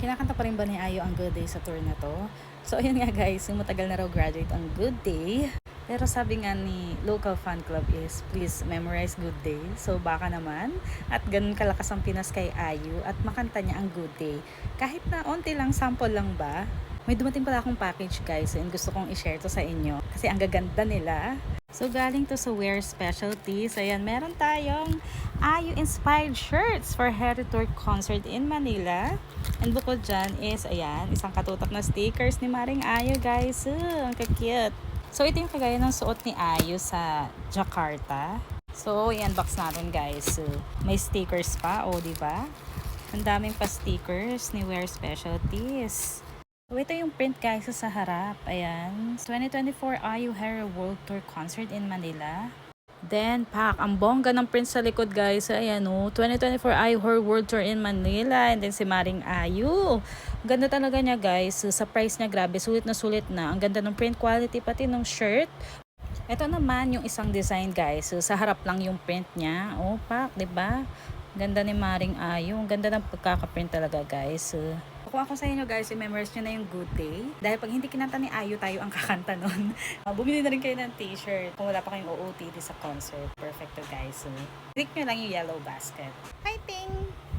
Kinakanta pa rin ba ni Ayo ang Good Day sa tour na to? So ayun nga guys, yung matagal na raw graduate ang Good Day. Pero sabi nga ni local fan club is please memorize Good Day. So baka naman at ganun kalakas ang Pinas kay Ayu at makanta niya ang Good Day. Kahit na onti lang, sample lang ba? May dumating pala akong package guys and gusto kong i-share to sa inyo kasi ang gaganda nila. So galing to sa Wear Specialties. Ayan, meron tayong Ayu inspired shirts for Heritage Concert in Manila. And bukod dyan is, ayan, isang katutak na stickers ni Maring Ayu guys. Ang cute. So ito yung kagaya ng suot ni Ayu sa Jakarta. So i-unbox natin guys. May stickers pa, o di ba? Ang daming pa stickers ni Wear Specialties. So, ito yung print guys sa harap. Ayan. 2024 Ayu Hero World Tour Concert in Manila. Then, pak, ang bongga ng print sa likod guys. Ayan o. 2024 Ayu Hero World Tour in Manila. And then si Maring Ayu. Ganda talaga niya guys. Sa price niya, grabe. Sulit na sulit na. Ang ganda ng print quality pati ng shirt. Ito naman yung isang design guys. Sa harap lang yung print niya. Oh, pak, 'di ba? Ganda ni Maring Ayu. Ang ganda ng pagkaka-print talaga guys. Kung ako sa inyo guys, i-memorize nyo na yung Good Day. Dahil pag hindi kinanta ni Ayu, tayo ang kakanta nun. Bumili na rin kayo ng t-shirt kung wala pa kayong OOTD sa concert. Perfect to guys. Click nyo lang yung yellow basket. Fighting!